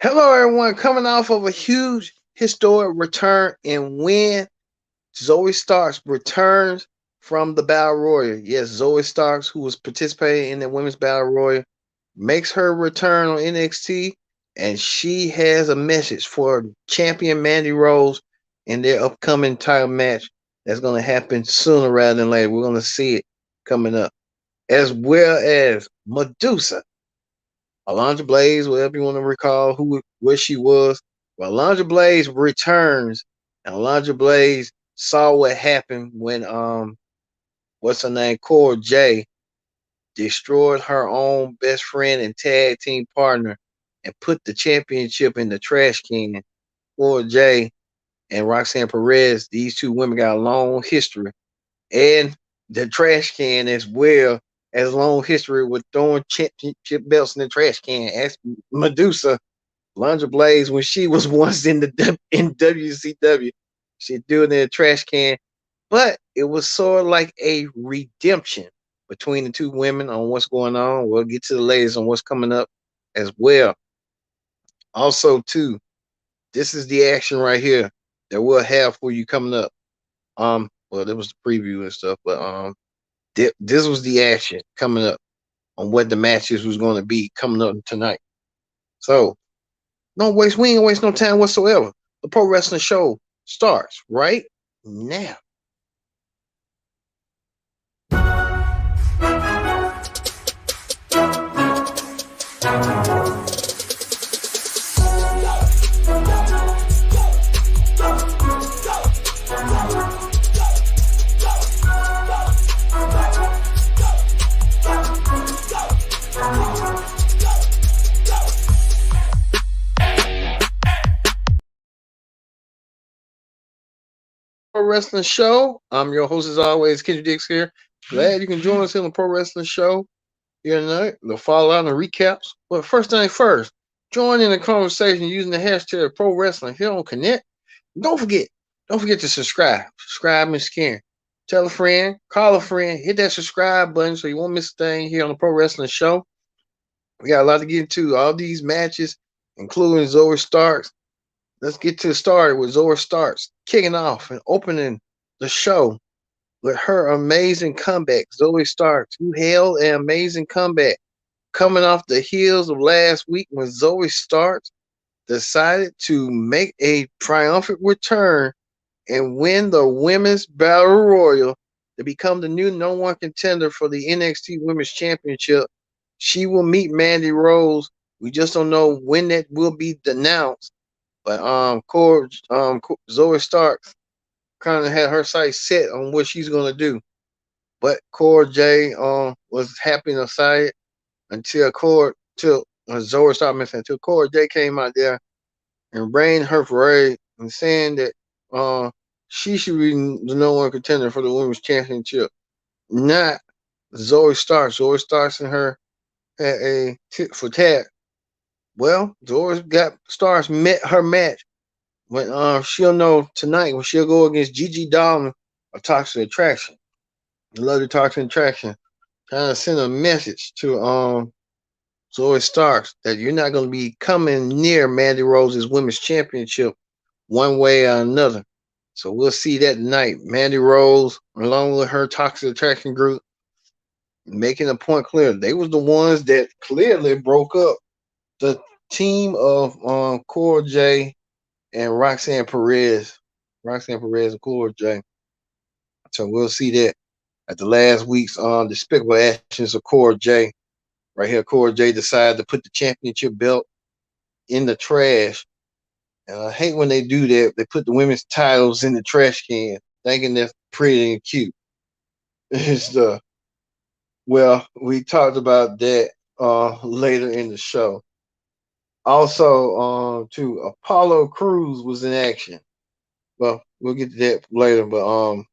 Hello, everyone. Coming off of a huge historic return and win, Zoe Starks returns from the Battle Royal. Yes, Zoe Starks, who was participating in the Women's Battle Royal, makes her return on NXT, and she has a message for champion Mandy Rose in their upcoming title match that's going to happen sooner rather than later. We're going to see it coming up, as well as Medusa. Alondra Blaze, whatever you want to recall where she was. Well, Alondra Blaze returns, and Alondra Blaze saw what happened when what's her name, Cora J destroyed her own best friend and tag team partner and put the championship in the trash can. Cora J and Roxanne Perez, these two women got a long history, and the trash can as well as long history with throwing championship belts in the trash can. As Medusa, Alundra Blaze, when she was once in WCW, she'd do it in a trash can. But it was sort of like a redemption between the two women on what's going on. We'll get to the ladies on what's coming up as well. Also, too, this is the action right here that we'll have for you coming up. Well, there was the preview and stuff, but this was the action coming up on what the matches was going to be coming up tonight. So we ain't gonna waste no time whatsoever. The pro wrestling show starts right now. Pro wrestling show. I'm your host as always, Kendrick Dix here. Glad you can join us in the pro wrestling show here tonight. The fallout and recaps. But first thing first, join in the conversation using the hashtag pro wrestling here on Connect. Don't forget, don't forget to subscribe. Subscribe and scan. Tell a friend, call a friend, hit that subscribe button so you won't miss a thing here on the Pro Wrestling Show. We got a lot to get into. All these matches, including Zoe Starks. Let's get to started with Zoe Starks kicking off and opening the show with her amazing comeback. Zoe Starks, who held an amazing comeback coming off the heels of last week when Zoe Starks decided to make a triumphant return and win the Women's Battle Royal to become the new number one contender for the NXT Women's Championship. She will meet Mandy Rose. We just don't know when that will be announced. But Zoe Starks kind of had her sights set on what she's gonna do. But Cora J was happy and excited until Zoe Starks missing until Cora J came out there and ran her parade and saying that she should be the number one contender for the women's championship, not Zoe Starks. Zoe Starks and her had a tit for tat. Well, Zoe got Starks met her match when she'll know tonight when she'll go against Gigi Dolin of Toxic Attraction. The Love the Toxic Attraction. Trying to send a message to Zoe Starks that you're not going to be coming near Mandy Rose's women's championship one way or another. So we'll see that tonight. Mandy Rose, along with her Toxic Attraction group, making a point clear. They was the ones that clearly broke up the team of Cora J and Roxanne Perez. Roxanne Perez and Cora J. So we'll see that at the last week's despicable actions of Cora J. Right here, Cora J decided to put the championship belt in the trash. And I hate when they do that. They put the women's titles in the trash can, thinking they're pretty and cute. It's the well, we talked about that later in the show. Also, too, Apollo Cruz was in action. Well, we'll get to that later. But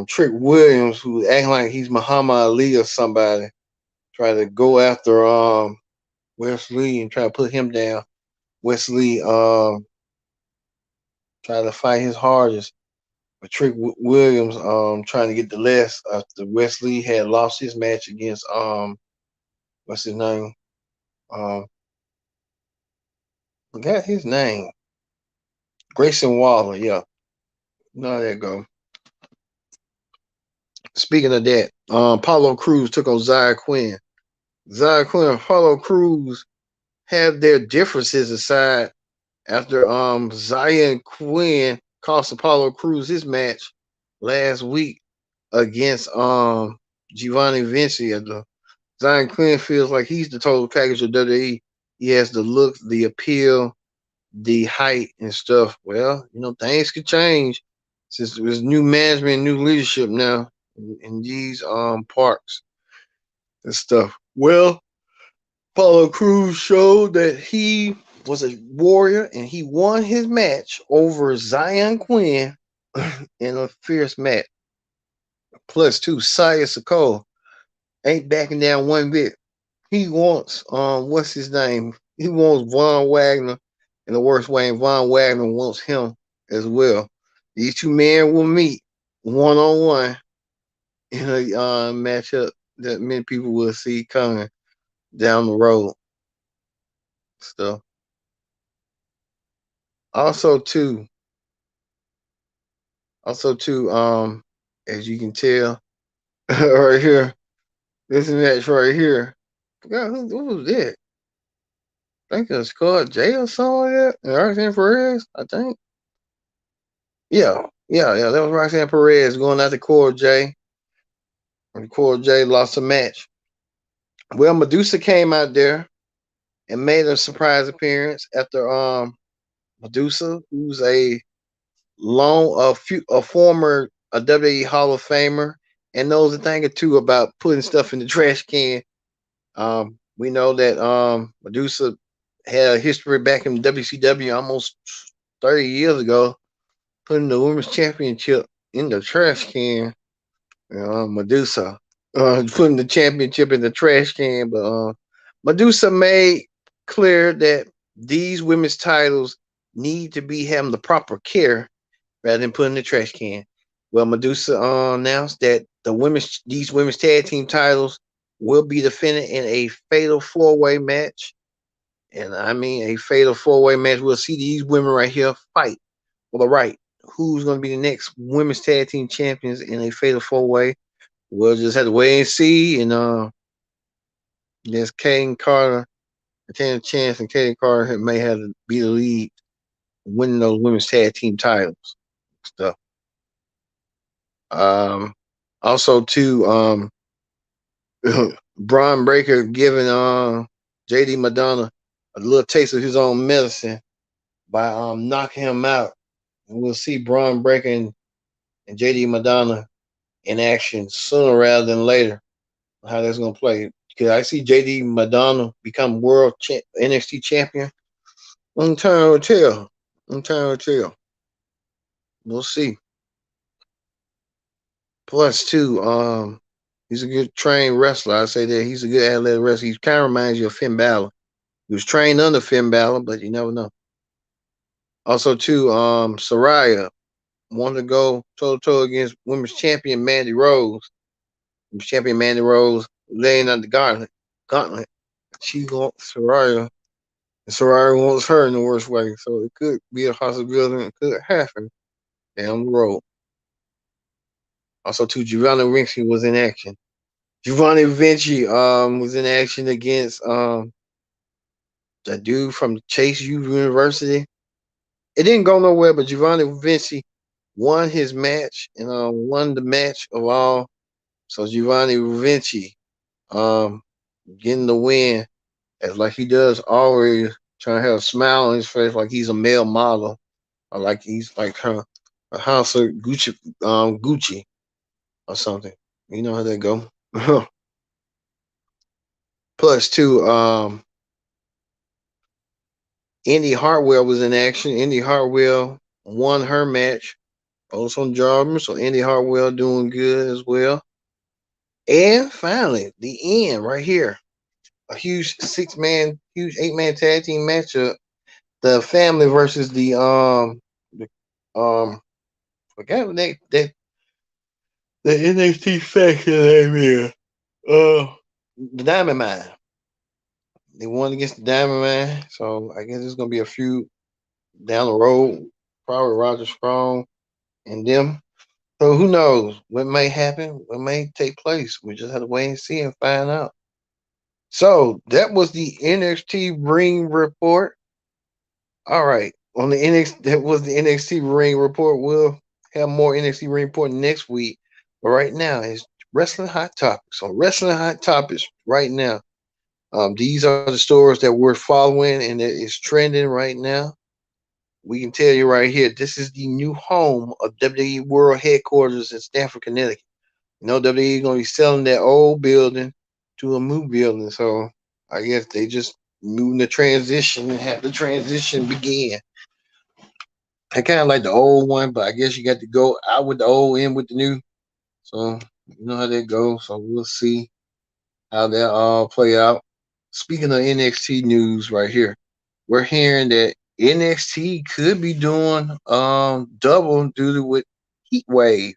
Trick Williams, who acting like he's Muhammad Ali or somebody, try to go after Wesley and try to put him down. Wesley try to fight his hardest. But Trick Williams trying to get the last after Wesley had lost his match against what's his name? Um Forgot his name. Grayson Waller, yeah. No, there you go. Speaking of that, Paulo Cruz took on Zaya Quinn. Zaya Quinn and Paulo Cruz have their differences aside after Zaya Quinn cost Apollo Cruz his match last week against Giovanni Vinci. Zion Quinn feels like he's the total package of WWE. He has the look, the appeal, the height and stuff. Well, things could change since there's new management, new leadership now in these parks and stuff. Well, Apollo Cruz showed that he was a warrior and he won his match over Zion Quinn in a fierce match. Plus two, Saya Sokoa ain't backing down one bit. He wants what's his name? He wants Von Wagner in the worst way, and Von Wagner wants him as well. These two men will meet one on one in a matchup that many people will see coming down the road. So also too, as you can tell right here, this match right here. God, who was that? I think it was called Jay or something like that. And Roxanne Perez, I think. Yeah. That was Roxanne Perez going out to Core J. And Core J lost a match. Well, Medusa came out there and made a surprise appearance after Medusa, who's a former WWE Hall of Famer and knows a thing or two about putting stuff in the trash can. We know that Medusa had a history back in WCW almost 30 years ago, putting the women's championship in the trash can. Medusa putting the championship in the trash can, but Medusa made clear that these women's titles need to be having the proper care rather than putting in the trash can. Well, Medusa announced that these women's tag team titles will be defended in a fatal four-way match. And I mean a fatal four-way match. We'll see these women right here fight for the right. Who's going to be the next women's tag team champions in a fatal four-way? We'll just have to wait and see. And yes, Kane Carter, a chance, and Kane Carter may have to be the lead, winning those women's tag team titles. Stuff. Also, too, Braun Breaker giving JD Madonna a little taste of his own medicine by knocking him out. And we'll see Braun Breaker and JD Madonna in action sooner rather than later. How that's gonna play? Because I see JD Madonna become NXT champion. Time will tell. Time will tell. We'll see. Plus, too, he's a good trained wrestler. I say that he's a good athletic wrestler. He kind of reminds you of Finn Balor. He was trained under Finn Balor, but you never know. Also, too, Saraya wanted to go toe to toe against women's champion Mandy Rose. Women's champion Mandy Rose laying on the gauntlet. She wants Saraya, and Saraya wants her in the worst way. So it could be a possibility. It could happen down the road. Also, too, Giovanni Vinci was in action. Giovanni Vinci was in action against that dude from Chase U University. It didn't go nowhere, but Giovanni Vinci won his match and won the match of all. So Giovanni Vinci getting the win as like he does always, trying to have a smile on his face like he's a male model or like he's like a house of Gucci or something. You know how they go. Plus two, Indy Hartwell was in action. Indy Hartwell won her match. Also Jarman, so Indy Hartwell doing good as well. And finally, the end right here. A huge huge 8-man tag team matchup. The family versus the forgot what the NXT faction name here. The Diamond Mine. They won against the Diamond Man, so I guess there's gonna be a few down the road. Probably Roger Strong and them. So who knows what may happen, what may take place. We just have to wait and see and find out. So that was the NXT Ring Report. All right, on the NXT, that was the NXT Ring Report. We'll have more NXT Ring Report next week. But right now, it's Wrestling Hot Topics. On Wrestling Hot Topics right now, these are the stories that we're following and that is trending right now. We can tell you right here, this is the new home of WWE World Headquarters in Stamford, Connecticut. You know, WWE is going to be selling that old building to a new building. So I guess they just moving the transition and have the transition begin. I kind of like the old one, but I guess you got to go out with the old, in with the new. So you know how that goes. So we'll see how that all play out. Speaking of NXT news, right here, we're hearing that NXT could be doing double due to with Heat Wave.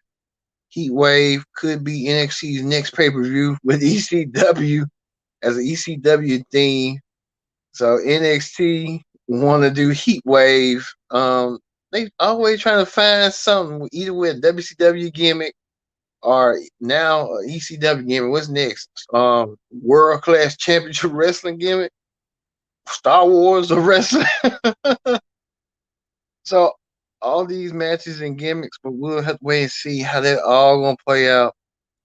Heat Wave could be NXT's next pay per view with ECW as an ECW theme. So NXT want to do Heat Wave. They always trying to find something either with a WCW gimmick or now a ECW gimmick. What's next? World Class Championship Wrestling gimmick. Star Wars of wrestling. So all these matches and gimmicks, but we'll have to wait and see how that all gonna play out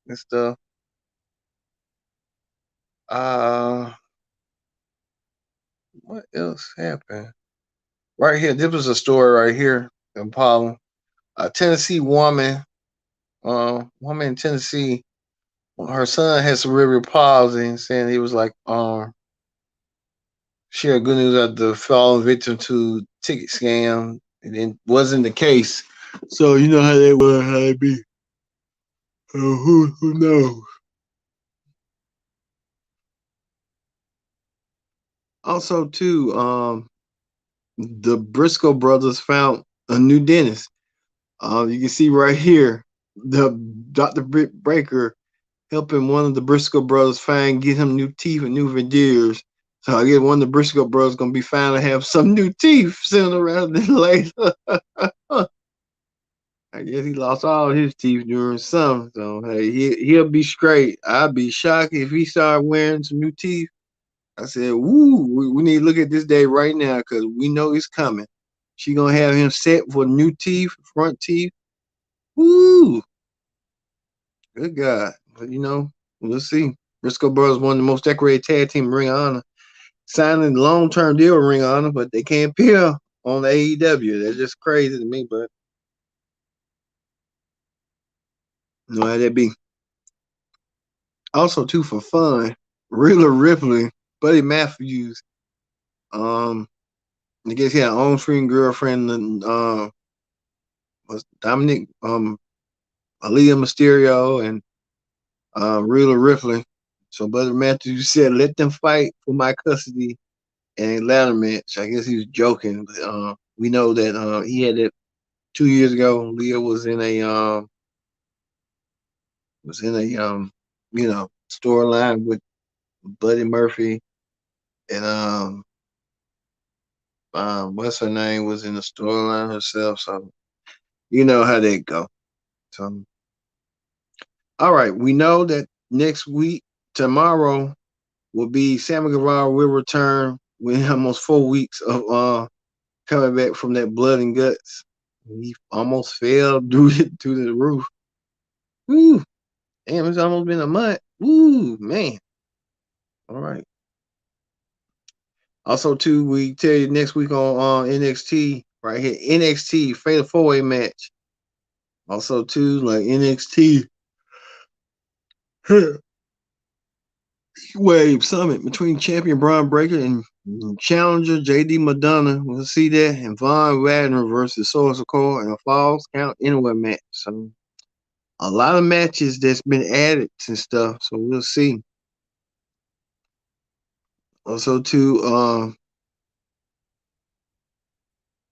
and stuff. Uh, what else happened? Right here, this was a story right here in Pollen. A Tennessee woman, woman in Tennessee, her son had cerebral palsy, and saying he was like, shared good news after falling victim to ticket scam, and it wasn't the case. So you know how they were, how they be. Who knows? Also, too, the Briscoe brothers found a new dentist. You can see right here, the Dr. Britt Baker helping one of the Briscoe brothers get him new teeth and new veneers. So I guess one of the Briscoe brothers gonna be fine to have some new teeth sooner rather than later. I guess he lost all his teeth during summer, so hey, he'll be straight. I'd be shocked if he started wearing some new teeth. I said, "Woo, we need to look at this day right now because we know it's coming." She gonna have him set for new teeth, front teeth. Woo, good God! But you know, we'll see. Briscoe Brothers one of the most decorated tag team in Ring of Honor, signing a long-term deal with Ring of Honor, but they can't appear on the AEW. That's just crazy to me, but you know how that be. Also, too, for fun, Rhea Ripley, Buddy Matthews, um, I guess he had an on-screen girlfriend, was Dominic, Aaliyah Mysterio, and Rhea Ripley. So Buddy Matthews said, "Let them fight for my custody in a ladder match." I guess he was joking, but we know that he had it 2 years ago. Leah was in a storyline with Buddy Murphy and what's her name was in the storyline herself. So you know how they go. So all right, we know that next week, tomorrow will be Sammy Guevara will return with almost 4 weeks of coming back from that blood and guts. He almost fell through the roof. Woo! Damn, it's almost been a month. Woo, man. All right. Also, too, we tell you next week on NXT right here, NXT Fatal 4-Way match. Also, too, like NXT Wave Summit between champion Braun Breaker and challenger JD Madonna. We'll see that. And Von Wagner versus Source Core in a Falls Count Anywhere match. So a lot of matches that's been added and stuff. So we'll see. Also, too,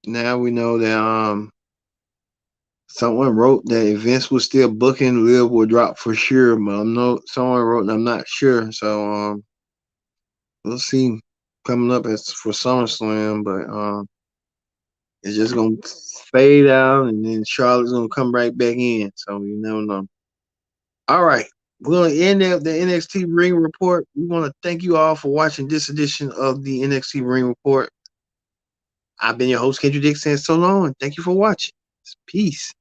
now we know that someone wrote that events was still booking, Liv will drop for sure. But someone wrote, and I'm not sure. So we'll see. coming up as for SummerSlam, but it's just gonna fade out, and then Charlotte's gonna come right back in. So you never know. All right, we're gonna end up the NXT Ring Report. We want to thank you all for watching this edition of the NXT Ring Report. I've been your host, Kendrick Dixon. So long, and thank you for watching. Peace.